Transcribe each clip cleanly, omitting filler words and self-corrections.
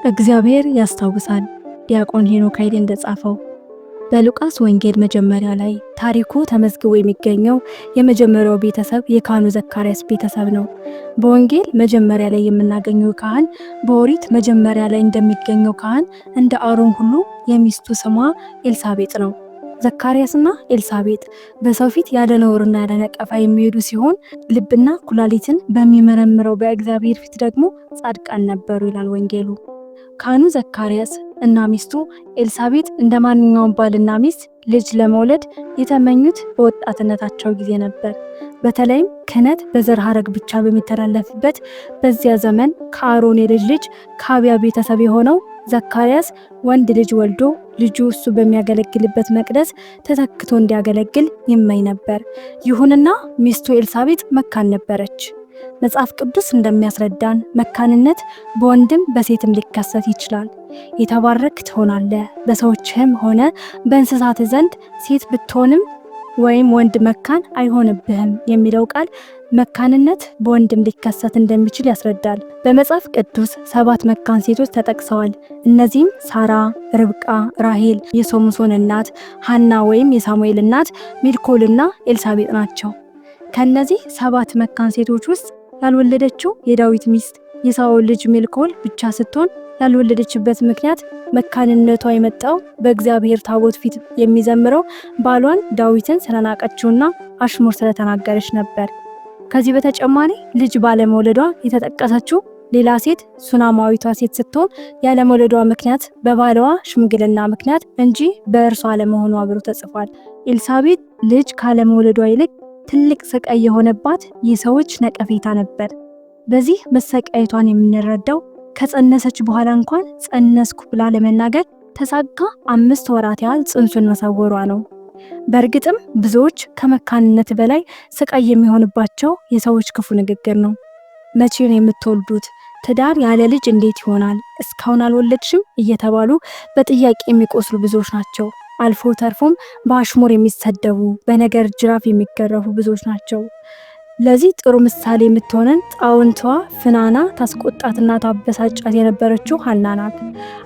እግዚአብሔር ያስታውሳል። ዲያቆን ሄኖክ ኃይሌ እንደጻፈው በሉቃስ ወንጌል መጀመሪያ ላይ ታሪኩ ተመዝግቦ የሚገኘው የመጀመሪያው ቤተሰብ የካህኑ ዘካርያስ ቤተሰብ ነው። በወንጌል መጀመሪያ ላይ የምናገኘው ካህን በኦሪት መጀመሪያ ላይ እንደሚገኘው ካህን እንደ አሮን ሁሉ የሚስቱ ስሟ ኤልሳቤጥ ነው። ዘካርያስና ኤልሳቤጥ በሰው ፊት ያለ ነውርና ያለ ነቀፋ የሚሄዱ ሲሆን ልብና ኩላሊትን በሚመረምረው በእግዚአብሔር ፊት ደግሞ ጻድቃን ነበሩ ይላል ወንጌሉ። ካህኑ ዘካርያስ እና ሚስቱ ኤልሳቤጥ እንደ ማንኛውም ባልና ሚስት ልጅ ለመውለድ የተመኙት በወጣትነታቸው ጊዜ ነበር። በተለይም ክህነት በዘር ሐረግ ብቻ በሚተላለፍበት በዚያ ዘመን ከአሮን የልጅ ልጅ ከአብያ ቤተሰብ የሆነው ዘካርያስ ወንድ ልጅ ወልዶ ልጁ እሱ በሚያገለግልበት መቅደስ ተተክቶ እንዲያገለግል ይመኝ ነበር። ይሁንና ሚስቱ ኤልሳቤጥ መካን ነበረች። መጽሐፍ ቅዱስ እንደሚያስረዳን መካንነት በወንድም በሴትም ሊከሰት ይችላል። የተባረክ ትሆናለህ፣ በሰዎችህም ሆነ በእንስሳት ዘንድ ሴት ብትሆንም ወይም ወንድ መካን አይሆንብህም የሚለው ቃል መካንነት በወንድም ሊከሰት እንደሚችል ያስረዳል። በመጽሐፍ ቅዱስ 7 መካን ሴቶች ተጠቅሰዋል። እነዚህም ሳራ፣ ርብቃ፣ ራሄል፣ የሶምሶን እናት ሐና ወይም የሳሙኤል እናት ሚልኮልና ኤልሳቤጥ ናቸው። ከነዚህ 7 መካን ሴቶች ውስጥ ያልወለደችው የዳዊት ሚስት የሳኦል ልጅ ሚልኮል ብቻ ስትሆን ያልወለደችበት ምክንያት መካንነቷ የመጣው በእግዚአብሔር ታቦት ፊት የሚዘምረው ባሏን ዳዊትን ስለናቀችውና አሽሙር ስለተናገረች ነበር። ከዚህ በተጨማሪ ልጅ ባለመውለዷ የተጠቀሰችው ሌላ ሴት ሱናማዊቷ ሴት ስትሆን ያለመውለዷ ምክንያት በባሏ ሽምግልና ምክንያት እንጂ በእርሷ አለመሆኗ ብሎ ተጽፏል። ኤልሳቤጥ ልጅ ካለመውለዷ ይልቅ ትልቅ ስቃይ የሆነባት የሰዎች ነቀፌታ ነበር። በዚህ መሰቃየቷን የምንረዳው ከጸነሰች በኋላ እንኳን ጸነስኩ ብላ ለመናገር ተሳካ 5 ወራት ያህል ጽንሱን መሰወሯ ነው። በእርግጥም ብዙዎች ከመካንነት በላይ ስቃይ የሚሆንባቸው የሰዎች ክፉ ንግግር ነው። መቼ ነው የምትወልዱት? ትዳር ያለ ልጅ እንዴት ይሆናል? እስካሁን አልወለድሽም? እየተባሉ በጥያቄ የሚቆስሉ ብዙዎች ናቸው። አልፎ ተርፎም በአሽሙር የሚሰደቡ በነገር ጅራፍ የሚገረፉ ብዙዎች ናቸው። ለዚህ ጥሩ ምሳሌ የምትሆነን ጣውንቷ ፍናና ታስቆጣትና ታበሳጫት የነበረችው ሐና ናት።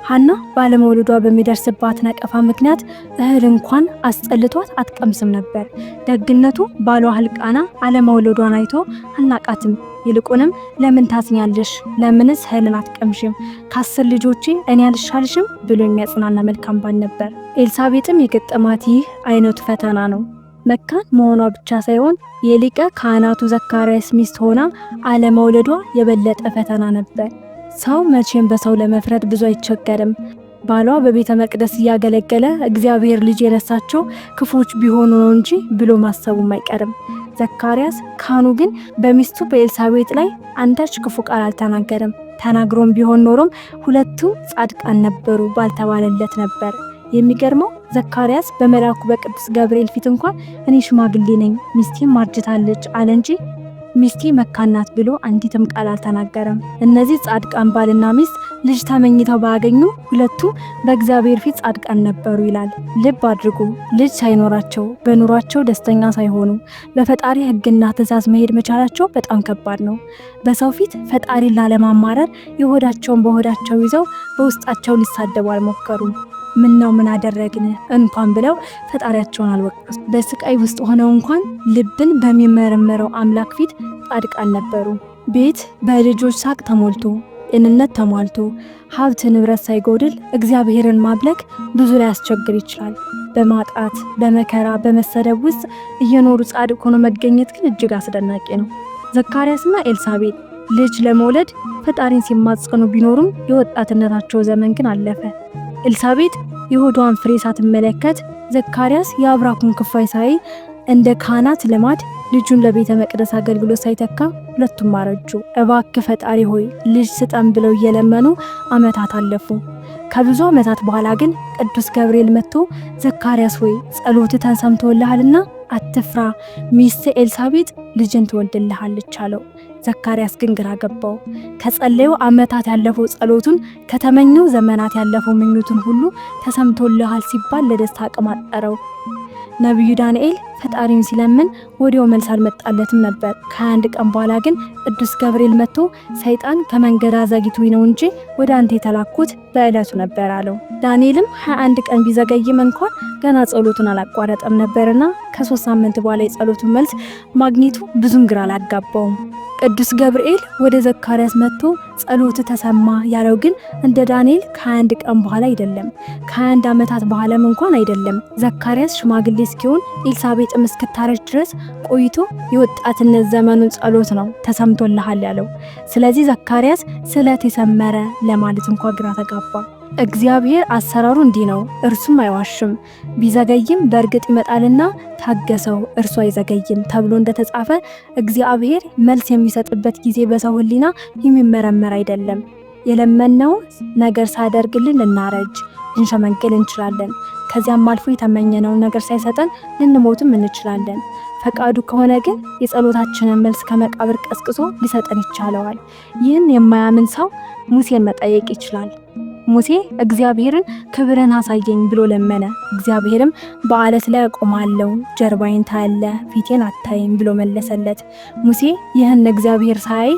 ሐና ባለመውለዷ በሚደርስባት ነቀፋ ምክንያት እህል እንኳን አስጠልቷት አትቀምስም ነበር። ደግነቱ ባሏ ሕልቃና አለመውለዷን አይቶ አልናቃትም። ይልቁንም ለምን ታዝኛለሽ? ለምንስ እህልን አትቀምሽም? ከ10 ልጆቼ እኔ አልሻልሽም ብሎ የሚያጽናና መልካም ባል ነበር። ኤልሳቤጥም የገጠማት ይህ አይነቱ ፈተና ነው። መካን መሆኗ ብቻ ሳይሆን የሊቀ ካህናቱ ዘካርያስ ሚስት ሆና አለመውለዷ የበለጠ ፈተና ነበር። ሰው መቼም በሰው ለመፍረድ ብዙ አይቸገርም። ባሏ በቤተ መቅደስ እያገለገለ እግዚአብሔር ልጅ የነሳቸው ክፉዎች ቢሆኑ ነው እንጂ ብሎ ማሰቡም አይቀርም። ዘካርያስ ካህኑ ግን በሚስቱ በኤልሳቤጥ ላይ አንዳች ክፉ ቃል አልተናገረም። ተናግሮም ቢሆን ኖሮም ሁለቱ ጻድቃን ነበሩ ባልተባለለት ነበር። የሚገርመው ዘካርያስ በመልአኩ በቅዱስ ገብርኤል ፊት እንኳን እኔ ሽማግሌ ነኝ ሚስቴም አርጅታለች አለ እንጂ ሚስቴ መካን ናት ብሎ አንዲትም ቃል አልተናገረም። እነዚህ ጻድቃን ባልና ሚስት ልጅ ተመኝተው ባያገኙ ሁለቱ በእግዚአብሔር ፊት ጻድቃን ነበሩ ይላል። ልብ አድርጉ፣ ልጅ ሳይኖራቸው በኑሯቸው ደስተኛ ሳይሆኑ በፈጣሪ ሕግና ትእዛዝ መሄድ መቻላቸው በጣም ከባድ ነው። በሰው ፊት ፈጣሪን ላለማማረር የሆዳቸውን በሆዳቸው ይዘው በውስጣቸው ሊሳደቡ አልሞከሩም። ምነው ምን አደረግን እንኳን ብለው ፈጣሪያቸውን አልወቀሱ። በስቃይ ውስጥ ሆነው እንኳን ልብን በሚመረምረው አምላክ ፊት ጻድቃን ነበሩ። ቤት በልጆች ሳቅ ተሞልቶ ጤንነት ተሟልቶ ሀብት ንብረት ሳይጎድል እግዚአብሔርን ማምለክ ብዙ ላይ ያስቸግር ይችላል። በማጣት በመከራ በመሰደብ ውስጥ እየኖሩ ጻድቅ ሆኖ መገኘት ግን እጅግ አስደናቂ ነው። ዘካርያስና ኤልሳቤጥ ልጅ ለመውለድ ፈጣሪን ሲማጸኑ ቢኖሩም የወጣትነታቸው ዘመን ግን አለፈ። ኤልሳቤጥ የሆዷን ፍሬ ሳትመለከት ዘካርያስ የአብራኩን ክፋይ ሳይ እንደ ካህናት ልማድ ልጁን ለቤተ መቅደስ አገልግሎት ሳይተካ ሁለቱም አረጁ። እባክህ ፈጣሪ ሆይ ልጅ ስጠን ብለው እየለመኑ ዓመታት አለፉ። ከብዙ ዓመታት በኋላ ግን ቅዱስ ገብርኤል መጥቶ ዘካርያስ ሆይ ጸሎትህ ተሰምቶልሃልና አትፍራ፣ ሚስት ኤልሳቤጥ ልጅን ትወልድልሃለች አለው። ዘካርያስ ግን ግራ ገባው። ከጸለዩ ዓመታት ያለፈው ጸሎቱን ከተመኘው ዘመናት ያለፈው ምኞቱን ሁሉ ተሰምቶልሃል ሲባል ለደስታ አቅማጠረው። ነቢዩ ዳንኤል ፈጣሪን ሲለምን ወዲያው መልስ አልመጣለትም ነበር። ከ21 ቀን በኋላ ግን ቅዱስ ገብርኤል መጥቶ ሰይጣን ከመንገድ አዘግይቶኝ ነው እንጂ ወደ አንተ የተላኩት በዕለቱ ነበር አለው። ዳንኤልም 21 ቀን ቢዘገይም እንኳን ገና ጸሎቱን አላቋረጠም ነበርና ከ3 ሳምንት በኋላ የጸሎቱን መልስ ማግኘቱ ብዙም ግራ አላጋባውም። ቅዱስ ገብርኤል ወደ ዘካርያስ መጥቶ ጸሎት ተሰማ ያለው ግን እንደ ዳንኤል ከ21 ቀን በኋላ አይደለም፣ ከ21 ዓመታት በኋላም እንኳን አይደለም። ዘካርያስ ሽማግሌ እስኪሆን ኤልሳቤጥም እስክታረጅ ድረስ ቆይቶ የወጣትነት ዘመኑን ጸሎት ነው ተሰምቶልሃል ያለው። ስለዚህ ዘካርያስ ስለት የሰመረ ለማለት እንኳን ግራ ተጋባ። እግዚአብሔር አሰራሩ እንዲህ ነው፣ እርሱም አይዋሽም። ቢዘገይም በእርግጥ ይመጣልና ታገሰው፣ እርሱ አይዘገይም ተብሎ እንደተጻፈ እግዚአብሔር መልስ የሚሰጥበት ጊዜ በሰው ሕሊና የሚመረመር አይደለም። የለመነው ነገር ሳያደርግልን ልናረጅ ልንሸመግል እንችላለን። ከዚያም አልፎ የተመኘነውን ነገር ሳይሰጠን ልንሞትም እንችላለን። ፈቃዱ ከሆነ ግን የጸሎታችንን መልስ ከመቃብር ቀስቅሶ ሊሰጠን ይቻለዋል። ይህን የማያምን ሰው ሙሴን መጠየቅ ይችላል። ሙሴ እግዚአብሔርን ክብርን አሳየኝ ብሎ ለመነ። እግዚአብሔርም በአለት ላይ አቆማለሁ፣ ጀርባዬን ታያለህ፣ ፊቴን አታይም ብሎ መለሰለት። ሙሴ ይህን እግዚአብሔር ሳያይ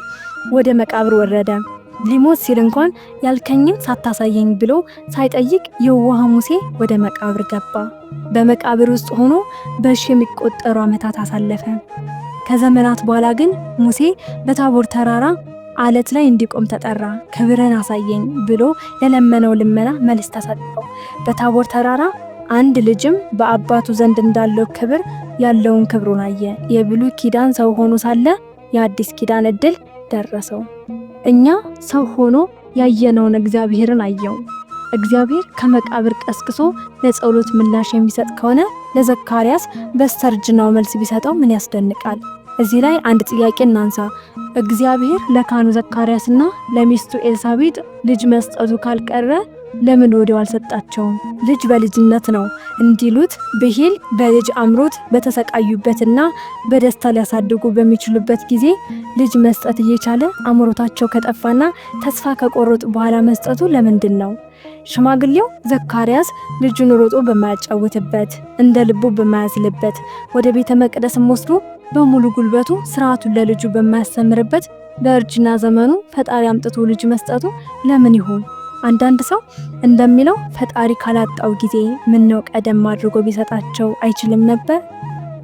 ወደ መቃብር ወረደ። ሊሞት ሲል እንኳን ያልከኝን ሳታሳየኝ ብሎ ሳይጠይቅ የዋህ ሙሴ ወደ መቃብር ገባ። በመቃብር ውስጥ ሆኖ በሺ የሚቆጠሩ ዓመታት አሳለፈ። ከዘመናት በኋላ ግን ሙሴ በታቦር ተራራ አለት ላይ እንዲቆም ተጠራ። ክብርን አሳየኝ ብሎ ለለመነው ልመና መልስ ተሰጠው። በታቦር ተራራ አንድ ልጅም በአባቱ ዘንድ እንዳለው ክብር ያለውን ክብሩን አየ። የብሉይ ኪዳን ሰው ሆኖ ሳለ የአዲስ ኪዳን እድል ደረሰው። እኛ ሰው ሆኖ ያየነውን እግዚአብሔርን አየው። እግዚአብሔር ከመቃብር ቀስቅሶ ለጸሎት ምላሽ የሚሰጥ ከሆነ ለዘካርያስ በስተርጅናው መልስ ቢሰጠው ምን ያስደንቃል? እዚህ ላይ አንድ ጥያቄ እናንሳ። እግዚአብሔር ለካህኑ ዘካርያስና ለሚስቱ ኤልሳቤጥ ልጅ መስጠቱ ካልቀረ ለምን ወዲያው አልሰጣቸውም? ልጅ በልጅነት ነው እንዲሉት ብሂል በልጅ አምሮት በተሰቃዩበትና በደስታ ሊያሳድጉ በሚችሉበት ጊዜ ልጅ መስጠት እየቻለ አምሮታቸው ከጠፋና ተስፋ ከቆረጡ በኋላ መስጠቱ ለምንድን ነው? ሽማግሌው ዘካርያስ ልጁን ሮጦ በማያጫውትበት እንደ ልቡ በማያዝልበት ወደ ቤተ መቅደስም ወስዶ በሙሉ ጉልበቱ ስርዓቱን ለልጁ በማያስተምርበት በእርጅና ዘመኑ ፈጣሪ አምጥቶ ልጅ መስጠቱ ለምን ይሆን? አንዳንድ ሰው እንደሚለው ፈጣሪ ካላጣው ጊዜ ምነው ቀደም አድርጎ ቢሰጣቸው አይችልም ነበር?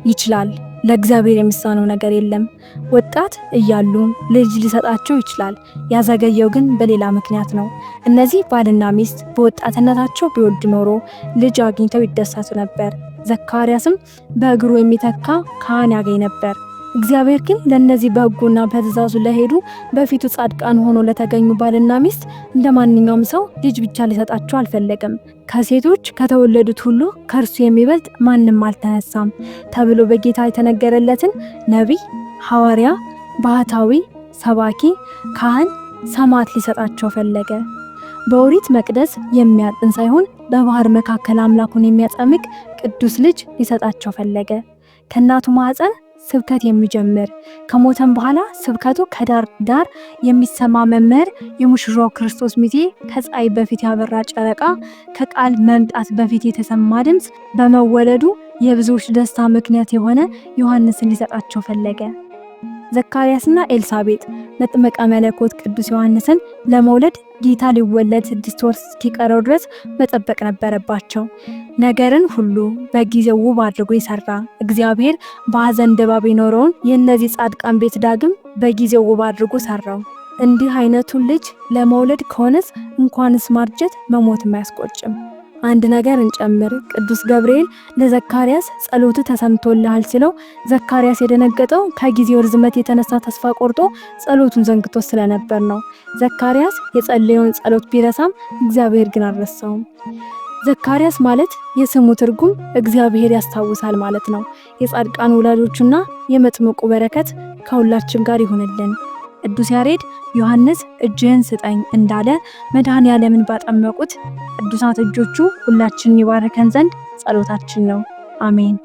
ይችላል። ለእግዚአብሔር የሚሳነው ነገር የለም። ወጣት እያሉ ልጅ ሊሰጣቸው ይችላል። ያዘገየው ግን በሌላ ምክንያት ነው። እነዚህ ባልና ሚስት በወጣትነታቸው ቢወልዱ ኖሮ ልጅ አግኝተው ይደሰቱ ነበር። ዘካርያስም በእግሩ የሚተካ ካህን ያገኝ ነበር። እግዚአብሔር ግን ለነዚህ በሕጉና በትእዛዙ ለሄዱ በፊቱ ጻድቃን ሆኖ ለተገኙ ባልና ሚስት እንደ ማንኛውም ሰው ልጅ ብቻ ሊሰጣቸው አልፈለገም። ከሴቶች ከተወለዱት ሁሉ ከእርሱ የሚበልጥ ማንም አልተነሳም ተብሎ በጌታ የተነገረለትን ነቢይ፣ ሐዋርያ፣ ባህታዊ፣ ሰባኪ፣ ካህን፣ ሰማዕት ሊሰጣቸው ፈለገ። በኦሪት መቅደስ የሚያጥን ሳይሆን በባህር መካከል አምላኩን የሚያጸምቅ ቅዱስ ልጅ ሊሰጣቸው ፈለገ። ከእናቱ ማዕፀን ስብከት የሚጀምር ከሞተም በኋላ ስብከቱ ከዳር ዳር የሚሰማ መምህር፣ የሙሽራው ክርስቶስ ሚዜ፣ ከፀሐይ በፊት ያበራ ጨረቃ፣ ከቃል መምጣት በፊት የተሰማ ድምፅ፣ በመወለዱ የብዙዎች ደስታ ምክንያት የሆነ ዮሐንስን ሊሰጣቸው ፈለገ። ዘካርያስና ኤልሳቤጥ መጥምቀ መለኮት ቅዱስ ዮሐንስን ለመውለድ ጌታ ሊወለድ 6 ወር እስኪቀረው ድረስ መጠበቅ ነበረባቸው። ነገርን ሁሉ በጊዜው ውብ አድርጎ ይሰራ እግዚአብሔር በሐዘን ድባብ የኖረውን የእነዚህ ጻድቃን ቤት ዳግም በጊዜው ውብ አድርጎ ሰራው። እንዲህ አይነቱን ልጅ ለመውለድ ከሆነስ እንኳንስ ማርጀት መሞትም አያስቆጭም። አንድ ነገር እንጨምር። ቅዱስ ገብርኤል ለዘካርያስ ጸሎቱ ተሰምቶልሃል ሲለው ዘካርያስ የደነገጠው ከጊዜው ርዝመት የተነሳ ተስፋ ቆርጦ ጸሎቱን ዘንግቶ ስለነበር ነው። ዘካርያስ የጸለየውን ጸሎት ቢረሳም እግዚአብሔር ግን አልረሳውም። ዘካርያስ ማለት የስሙ ትርጉም እግዚአብሔር ያስታውሳል ማለት ነው። የጻድቃን ወላጆችና የመጥምቁ በረከት ከሁላችን ጋር ይሁንልን። ቅዱስ ያሬድ ዮሐንስ እጅህን ስጠኝ እንዳለ መድኃኔዓለምን ባጠመቁት ቅዱሳት እጆቹ ሁላችንን ይባርከን ዘንድ ጸሎታችን ነው። አሜን።